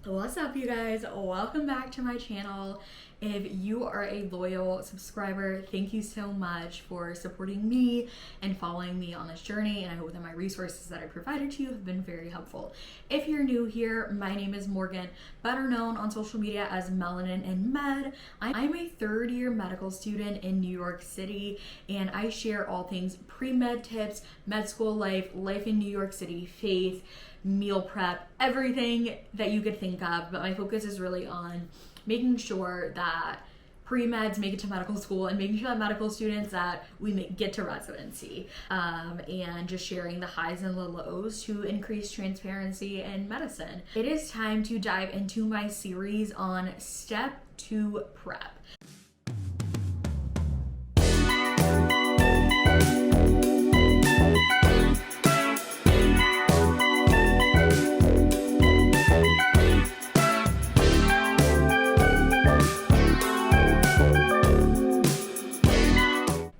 What's up, you guys? Welcome back to my channel. If you are a loyal subscriber, thank you so much for supporting me and following me on this journey, and I hope that my resources that I provided to you have been very helpful. If you're new here, my name is Morgan, better known on social media as Melanin and Med. I'm a third-year medical student in New York City, and I share all things pre-med tips, med school life in New York City, faith, meal prep, everything that you could think of, but my focus is really on making sure that pre-meds make it to medical school and making sure that medical students that we get to residency, and just sharing the highs and the lows to increase transparency in medicine. It is time to dive into my series on Step 2 Prep.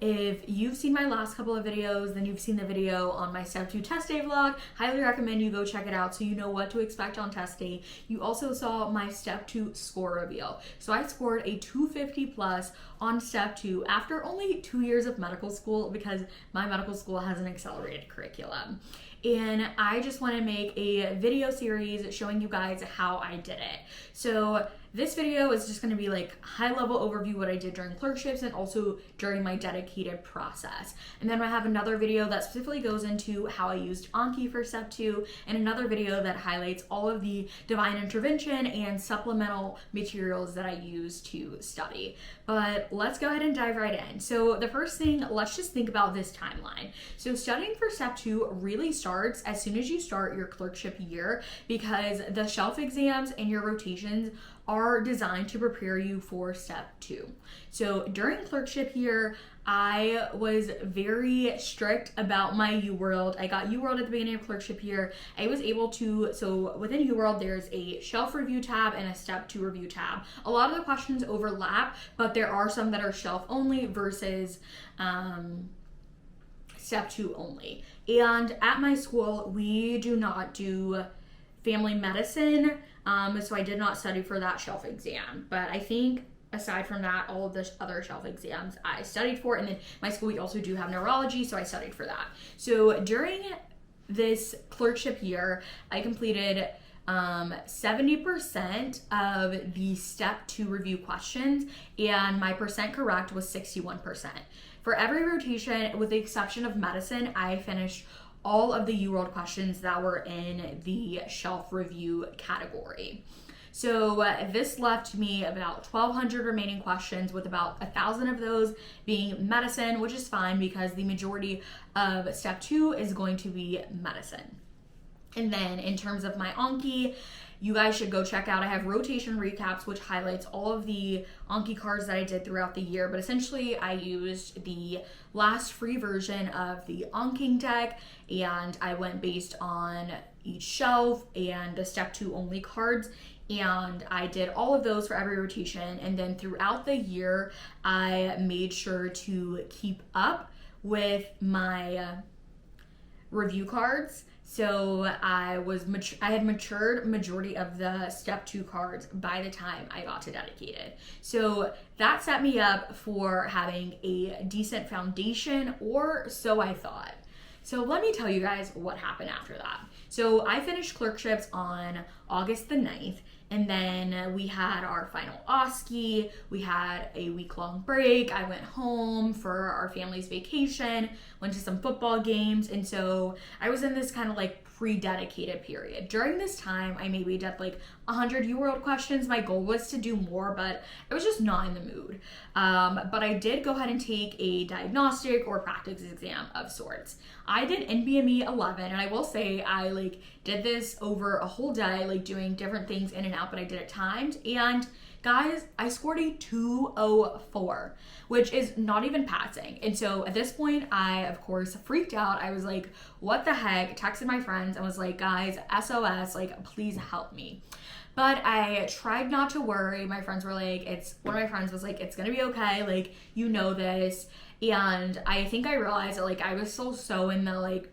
If you've seen my last couple of videos, then you've seen the video on my Step 2 test day vlog. Highly recommend you go check it out so you know what to expect on test day. You also saw my Step 2 score reveal. So I scored a 250 plus on Step 2 after only 2 years of medical school because my medical school has an accelerated curriculum. And I just want to make a video series showing you guys how I did it. So this video is just going to be like high level overview what I did during clerkships and also during my dedicated process. And then I have another video that specifically goes into how I used Anki for Step 2 and another video that highlights all of the divine intervention and supplemental materials that I use to study. But let's go ahead and dive right in. So the first thing, let's just think about this timeline. So studying for Step 2 really starts as soon as you start your clerkship year because the shelf exams and your rotations are designed to prepare you for Step 2. So during clerkship year, I was very strict about my UWorld. I got UWorld at the beginning of clerkship year. I was able to, so within UWorld, there's a shelf review tab and a Step 2 review tab. A lot of the questions overlap, but there are some that are shelf only versus Step 2 only. And at my school, we do not do family medicine, so I did not study for that shelf exam. But I think aside from that, all of the other shelf exams I studied for, and then my school, we also do have neurology, so I studied for that. So during this clerkship year, I completed 70% of the Step 2 review questions, and my percent correct was 61%. For every rotation, with the exception of medicine, I finished all of the UWorld questions that were in the shelf review category. So this left me about 1,200 remaining questions, with about 1,000 of those being medicine, which is fine because the majority of Step 2 is going to be medicine. And then in terms of my Anki, you guys should go check out. I have rotation recaps, which highlights all of the Anki cards that I did throughout the year. But essentially, I used the last free version of the Anki deck, and I went based on each shelf and the Step 2 only cards. And I did all of those for every rotation. And then throughout the year, I made sure to keep up with my review cards. So I had matured majority of the Step 2 cards by the time I got to dedicated. So that set me up for having a decent foundation, or so I thought. So let me tell you guys what happened after that. So I finished clerkships on August the 9th, and then we had our final OSCE. We had a week-long break. I went home for our family's vacation, went to some football games, and so I was in this kind of like pre-dedicated period. During this time, I maybe did like 100 UWorld questions. My goal was to do more, but I was just not in the mood. But I did go ahead and take a diagnostic or practice exam of sorts. I did NBME 11, and I will say I did this over a whole day, doing different things in and out, but I did it timed. And guys, I scored a 204, which is not even passing. And so at this point, I, of course, freaked out. I was like, what the heck? Texted my friends and was like, guys, SOS, please help me. But I tried not to worry. My friends were like, one of my friends was like, it's gonna be okay. You know this. And I think I realized that I was still so in the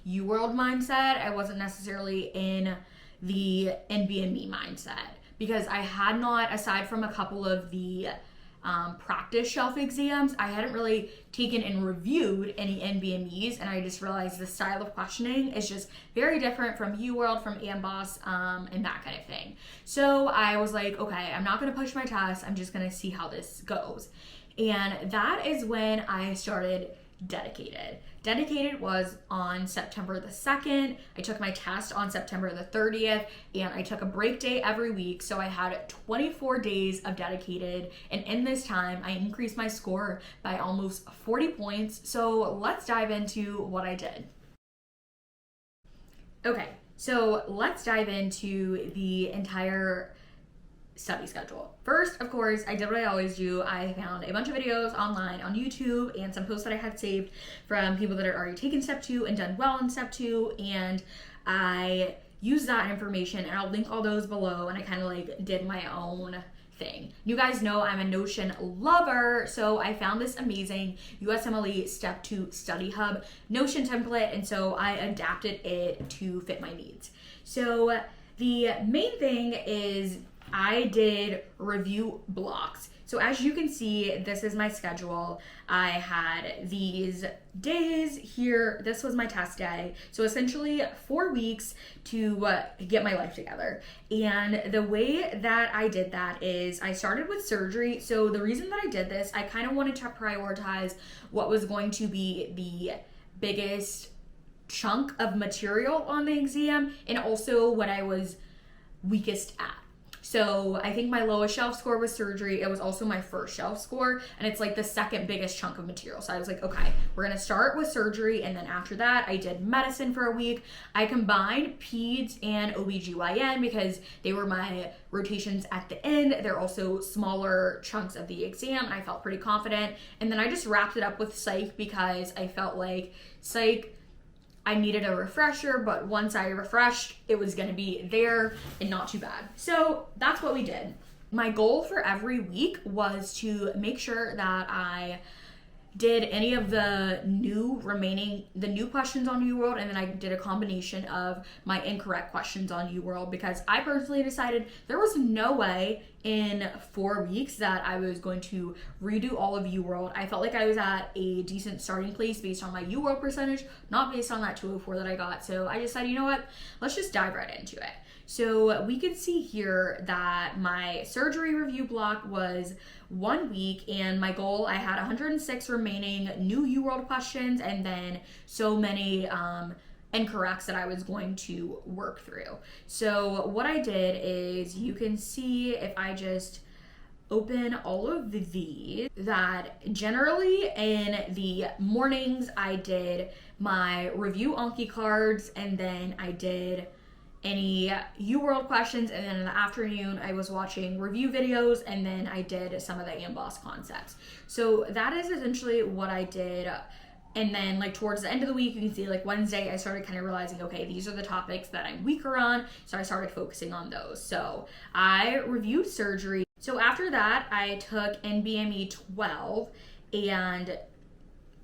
UWorld mindset. I wasn't necessarily in the NBME mindset, because I had not, aside from a couple of the practice shelf exams, I hadn't really taken and reviewed any NBMEs, and I just realized the style of questioning is just very different from UWorld, from AMBOSS, and that kind of thing. So I was like, okay, I'm not going to push my test. I'm just going to see how this goes. And that is when I started Dedicated. Dedicated was on September the 2nd. I took my test on September the 30th, and I took a break day every week. So I had 24 days of Dedicated, and in this time, I increased my score by almost 40 points. So let's dive into what I did. Okay, so let's dive into the entire study schedule. First, of course, I did what I always do. I found a bunch of videos online on YouTube and some posts that I had saved from people that had already taken step 2 and done well in step 2, and I used that information, and I'll link all those below, and I kind of like did my own thing. You guys know I'm a Notion lover, so I found this amazing USMLE Step 2 Study Hub Notion template, and so I adapted it to fit my needs. So the main thing is I did review blocks. So as you can see, this is my schedule. I had these days here. This was my test day. So essentially 4 weeks to get my life together. And the way that I did that is I started with surgery. So the reason that I did this, I kind of wanted to prioritize what was going to be the biggest chunk of material on the exam, and also what I was weakest at. So I think my lowest shelf score was surgery. It was also my first shelf score, and it's like the second biggest chunk of material. So I was like, okay, we're gonna start with surgery, and then after that, I did medicine for a week. I combined peds and OBGYN because they were my rotations at the end. They're also smaller chunks of the exam, and I felt pretty confident. And then I just wrapped it up with psych because I felt like psych, I needed a refresher, but once I refreshed, it was gonna be there and not too bad. So that's what we did. My goal for every week was to make sure that I did any of the new questions on UWorld, and then I did a combination of my incorrect questions on UWorld, because I personally decided there was no way in 4 weeks that I was going to redo all of UWorld. I felt like I was at a decent starting place based on my UWorld percentage, not based on that 204 that I got. So I just said, you know what, let's just dive right into it. So we could see here that my surgery review block was 1 week, and my goal, I had 106 remaining new UWorld questions, and then so many incorrects that I was going to work through. So what I did is, you can see if I just open all of these, that generally in the mornings I did my review Anki cards, and then I did any UWorld questions, and then in the afternoon I was watching review videos, and then I did some of the AMBOSS concepts. So that is essentially what I did. And then like towards the end of the week, you can see like Wednesday, I started kind of realizing, okay, these are the topics that I'm weaker on. So I started focusing on those. So I reviewed surgery. So after that, I took NBME 12, and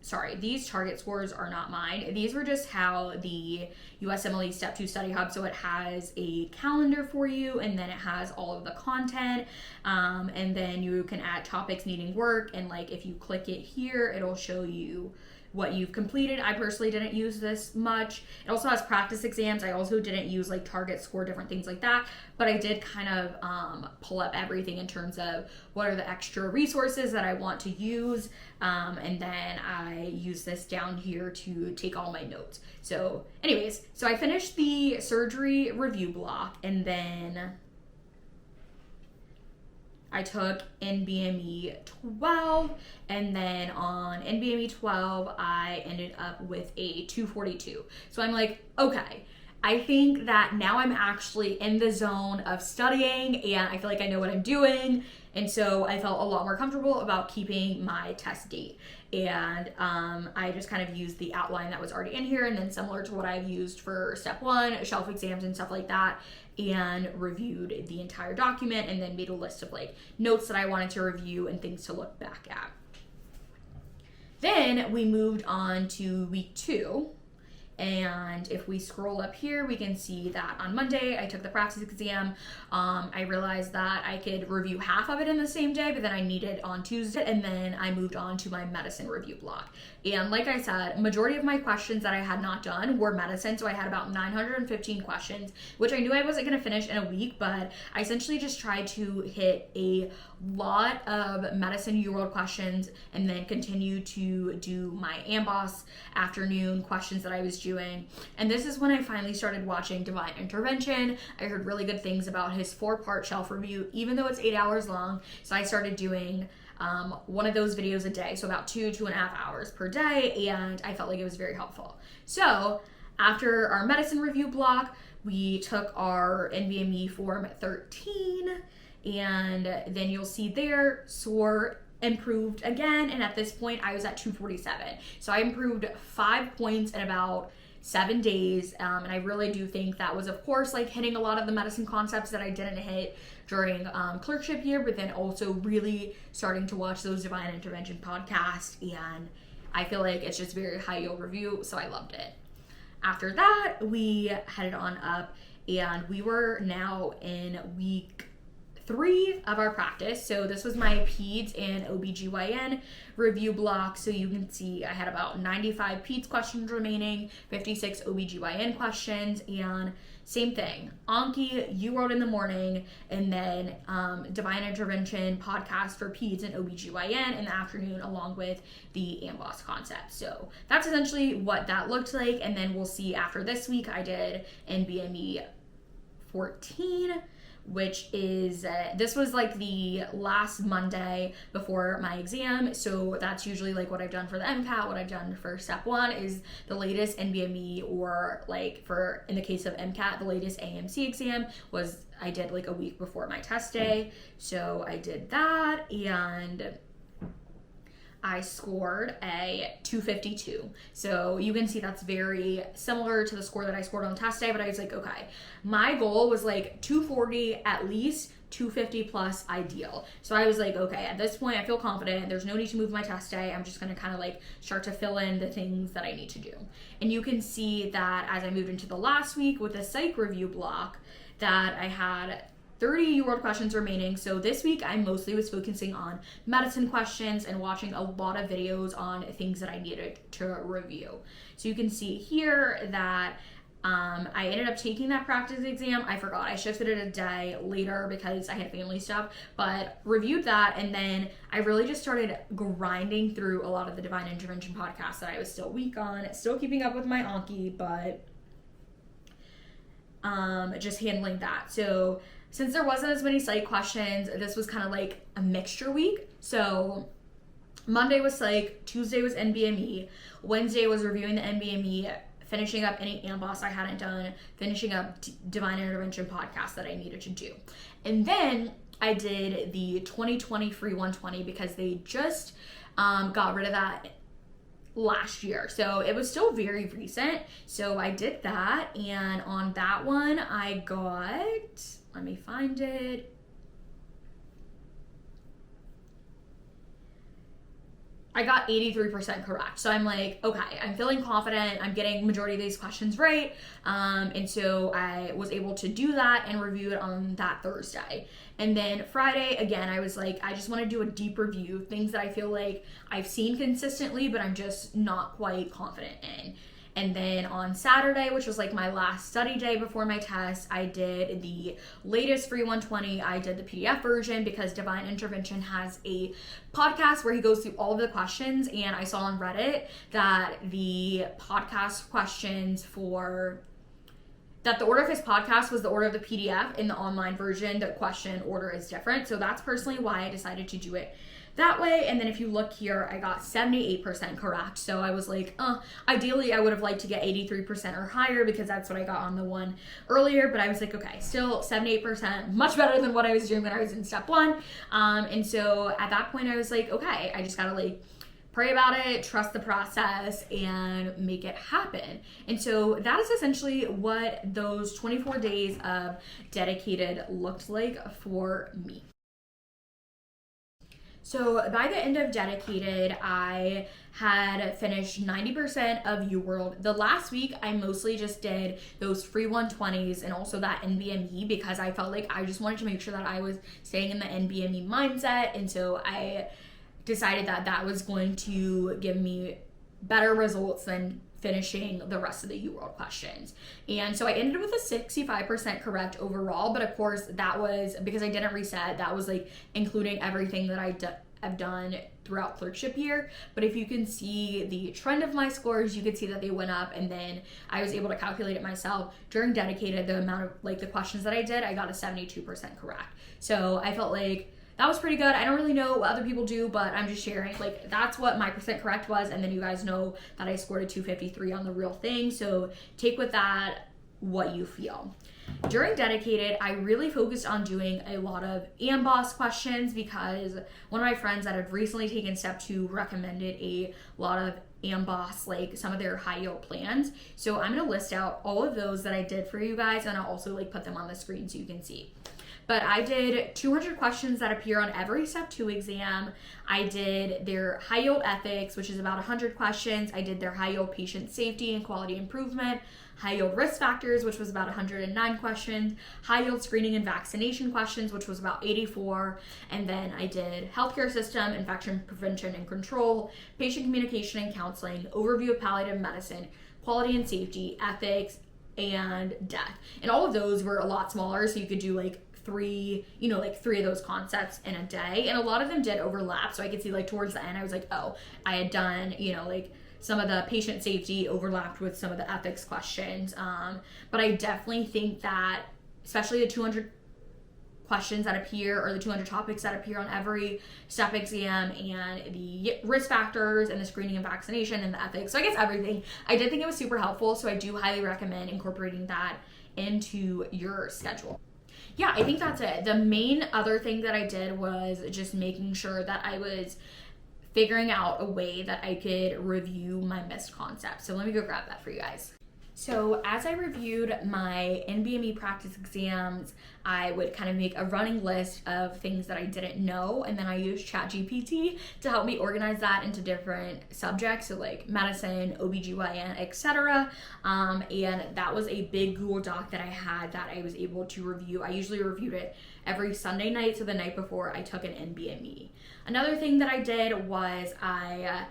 sorry, these target scores are not mine. These were just how the USMLE Step 2 Study Hub, so it has a calendar for you, and then it has all of the content, and then you can add topics needing work, and like if you click it here, it'll show you what you've completed. I personally didn't use this much. It also has practice exams. I also didn't use like target score, different things like that, but I did kind of pull up everything in terms of what are the extra resources that I want to use, and then I use this down here to take all my notes. So anyways, so I finished the surgery review block, and then I took NBME 12, and then on NBME 12, I ended up with a 242. So I'm like, okay, I think that now I'm actually in the zone of studying, and I feel like I know what I'm doing. And so I felt a lot more comfortable about keeping my test date. And I just kind of used the outline that was already in here, and then similar to what I've used for step 1, shelf exams and stuff like that, and reviewed the entire document, and then made a list of like notes that I wanted to review and things to look back at. Then we moved on to week 2. And if we scroll up here, we can see that on Monday, I took the practice exam. I realized that I could review half of it in the same day, but then I needed on Tuesday, and then I moved on to my medicine review block. And like I said, majority of my questions that I had not done were medicine, so I had about 915 questions, which I knew I wasn't going to finish in a week, but I essentially just tried to hit a lot of medicine UWorld questions and then continue to do my AMBOSS afternoon questions that I was doing. And this is when I finally started watching Divine Intervention. I heard really good things about his 4-part shelf review, even though it's 8 hours long. So I started doing one of those videos a day, so about 2.5 hours per day, and I felt like it was very helpful. So after our medicine review block, we took our NBME Form 13, and then you'll see there, SOAR improved again, and at this point I was at 247. So I improved 5 points in about 7 days, and I really do think that was, of course, like hitting a lot of the medicine concepts that I didn't hit during clerkship year, but then also really starting to watch those Divine Intervention podcasts, and I feel like it's just very high yield review, so I loved it. After that, we headed on up, and we were now in week 3 of our practice. So this was my peds and OBGYN review block. So you can see I had about 95 peds questions remaining, 56 OBGYN questions, and same thing, Anki, UWorld in the morning, and then Divine Intervention podcast for peds and OBGYN in the afternoon, along with the AMBOSS concept. So that's essentially what that looked like. And then we'll see after this week, I did NBME 14, which is, this was like the last Monday before my exam. So that's usually like what I've done for the MCAT. What I've done for step 1 is the latest NBME, or like for, in the case of MCAT, the latest AMC exam was, I did like a week before my test day. So I did that, and I scored a 252. So you can see that's very similar to the score that I scored on test day, but I was like, okay, my goal was like 240 at least, 250 plus ideal. So I was like, okay, at this point I feel confident. There's no need to move my test day. I'm just gonna kind of like start to fill in the things that I need to do. And you can see that as I moved into the last week with the psych review block, that I had 30 UWorld questions remaining. So this week I mostly was focusing on medicine questions and watching a lot of videos on things that I needed to review. So you can see here that I ended up taking that practice exam. I forgot, I shifted it a day later because I had family stuff, but reviewed that, and then I really just started grinding through a lot of the Divine Intervention podcasts that I was still weak on, still keeping up with my Anki, but just handling that. So since there wasn't as many psych questions, this was kind of like a mixture week. So Monday was psych, Tuesday was NBME, Wednesday was reviewing the NBME, finishing up any AMBOSS I hadn't done, finishing up Divine Intervention podcast that I needed to do. And then I did the 2020 Free 120 because they just got rid of that last year. So it was still very recent. So I did that, and on that one I got, let me find it. I got 83% correct. So I'm like, okay, I'm feeling confident. I'm getting majority of these questions right. And so I was able to do that and review it on that Thursday. And then Friday, again, I was like, I just want to do a deep review, things that I feel like I've seen consistently, but I'm just not quite confident in. And then on Saturday, which was like my last study day before my test, I did the latest Free 120. I did the PDF version because Divine Intervention has a podcast where he goes through all of the questions. And I saw on Reddit that the podcast questions that the order of his podcast was the order of the PDF. In the online version, the question order is different. So that's personally why I decided to do it that way. And then if you look here, I got 78% correct. So I was like, ideally I would have liked to get 83% or higher because that's what I got on the one earlier. But I was like, okay, still 78%, much better than what I was doing when I was in step 1. And so at that point I was like, okay, I just gotta like pray about it, trust the process, and make it happen. And so that is essentially what those 24 days of dedicated looked like for me. So by the end of dedicated, I had finished 90% of UWorld. The last week, I mostly just did those free 120s and also that NBME because I felt like I just wanted to make sure that I was staying in the NBME mindset. And so I decided that that was going to give me better results than finishing the rest of the UWorld questions. And so I ended with a 65% correct overall, but of course that was because I didn't reset. That was like including everything that I've done throughout clerkship year. But if you can see the trend of my scores, you can see that they went up, and then I was able to calculate it myself. During dedicated, the amount of like the questions that I did, I got a 72% correct. So I felt like that was pretty good. I don't really know what other people do, but I'm just sharing. Like, that's what my percent correct was. And then you guys know that I scored a 253 on the real thing. So take with that what you feel. During dedicated, I really focused on doing a lot of AMBOSS questions because one of my friends that had recently taken step 2 recommended a lot of AMBOSS, like some of their high yield plans. So I'm going to list out all of those that I did for you guys, and I'll also like put them on the screen so you can see. But I did 200 questions that appear on every step 2 exam. I did their high yield ethics, which is about 100 questions. I did their high yield patient safety and quality improvement, high yield risk factors, which was about 109 questions, high yield screening and vaccination questions, which was about 84. And then I did healthcare system, infection prevention and control, patient communication and counseling, overview of palliative medicine, quality and safety, ethics, and death. And all of those were a lot smaller, so you could do like three of those concepts in a day, and a lot of them did overlap. So I could see like towards the end I was like, oh, I had done like some of the patient safety overlapped with some of the ethics questions, but I definitely think that especially the 200 questions that appear, or the 200 topics that appear on every step exam, and the risk factors and the screening and vaccination and the ethics, so I guess everything, I did think it was super helpful. So I do highly recommend incorporating that into your schedule. Yeah, I think that's it. The main other thing that I did was just making sure that I was figuring out a way that I could review my missed concepts. So let me go grab that for you guys. So as I reviewed my NBME practice exams, I would kind of make a running list of things that I didn't know, and then I used ChatGPT to help me organize that into different subjects, so like medicine, OBGYN, etc. And that was a big Google Doc that I had that I was able to review. I usually reviewed it every Sunday night, so the night before I took an NBME. Another thing that I did was I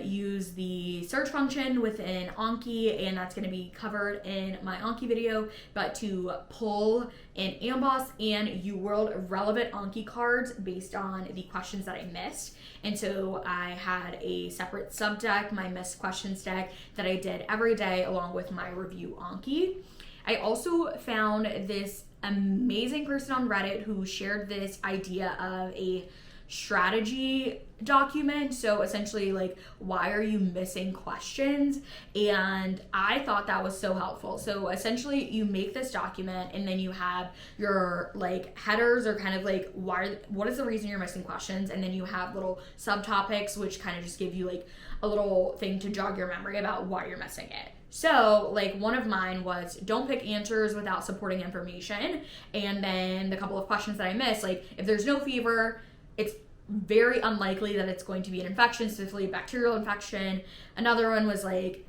use the search function within Anki, and that's going to be covered in my Anki video, but to pull in AMBOSS and UWorld relevant Anki cards based on the questions that I missed. And so I had a separate sub deck, my missed questions deck, that I did every day along with my review Anki. I also found this amazing person on Reddit who shared this idea of a strategy document. So essentially, like, why are you missing questions? And I thought that was so helpful. So essentially you make this document, and then you have your like headers, or kind of like what is the reason you're missing questions, and then you have little subtopics which kind of just give you like a little thing to jog your memory about why you're missing it. So like one of mine was don't pick answers without supporting information. And then the couple of questions that I missed, like if there's no fever, it's very unlikely that it's going to be an infection, specifically a bacterial infection. Another one was like,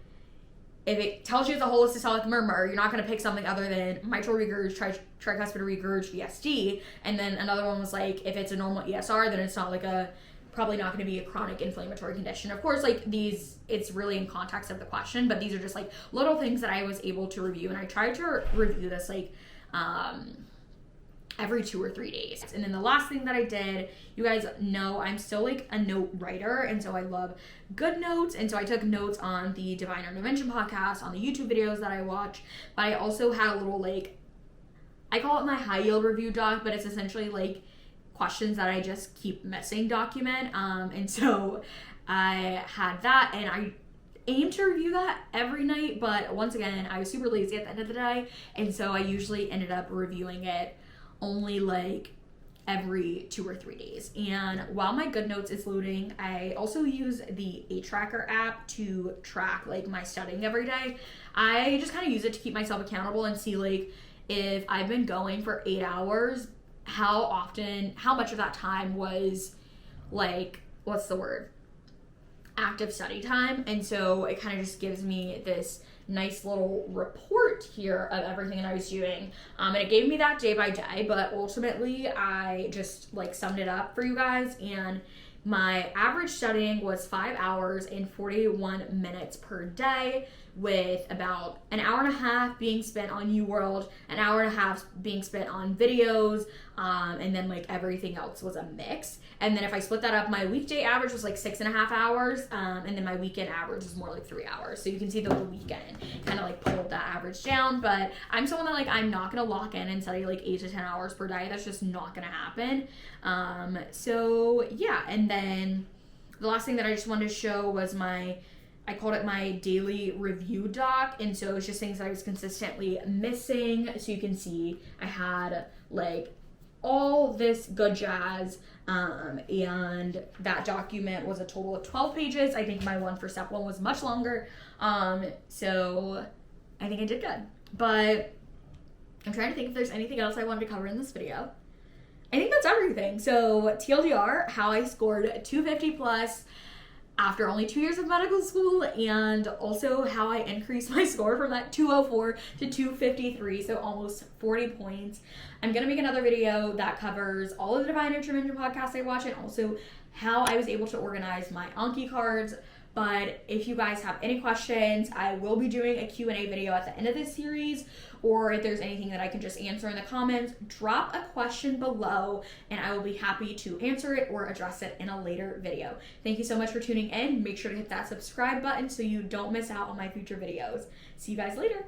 if it tells you it's a holosystolic murmur, you're not going to pick something other than mitral regurg, tricuspid regurg, VSD. And then another one was like, if it's a normal ESR, then it's not like probably not going to be a chronic inflammatory condition. Of course, like these, it's really in context of the question, but these are just like little things that I was able to review. And I tried to review this like, every 2 or 3 days. And then the last thing that I did, you guys know I'm still like a note writer, and so I love good notes, and so I took notes on the Divine Intervention podcast, on the YouTube videos that I watch, but I also had a little like, I call it my high yield review doc, but it's essentially like questions that I just keep missing document. And so I had that, and I aim to review that every night, but once again, I was super lazy at the end of the day, and so I usually ended up reviewing it only like every 2 or 3 days. And while my good notes is loading, I also use the A-Tracker app to track like my studying every day. I just kind of use it to keep myself accountable and see like if I've been going for 8 hours, how much of that time was like, what's the word? Active study time. And so it kind of just gives me this nice little report here of everything that I was doing. And it gave me that day by day, but ultimately I just like summed it up for you guys, and my average studying was 5 hours and 41 minutes per day, with about an hour and a half being spent on UWorld, an hour and a half being spent on videos, and then like everything else was a mix. And then if I split that up, my weekday average was like 6.5 hours, and then my weekend average was more like 3 hours. So you can see that the weekend kind of like pulled that average down. But I'm someone that like, I'm not gonna lock in and study like 8 to 10 hours per day. That's just not gonna happen. So yeah, and then the last thing that I just wanted to show was I called it my daily review doc, and so it's just things that I was consistently missing. So you can see I had like all this good jazz, and that document was a total of 12 pages. I think my one for step 1 was much longer, so I think I did good. But I'm trying to think if there's anything else I wanted to cover in this video. I think that's everything. So TLDR, how I scored 250 plus after only 2 years of medical school, and also how I increased my score from that 204 to 253, so almost 40 points. I'm gonna make another video that covers all of the Divine Intervention podcasts I watch, and also how I was able to organize my Anki cards. But if you guys have any questions, I will be doing a Q&A video at the end of this series, or if there's anything that I can just answer in the comments, drop a question below and I will be happy to answer it or address it in a later video. Thank you so much for tuning in. Make sure to hit that subscribe button so you don't miss out on my future videos. See you guys later.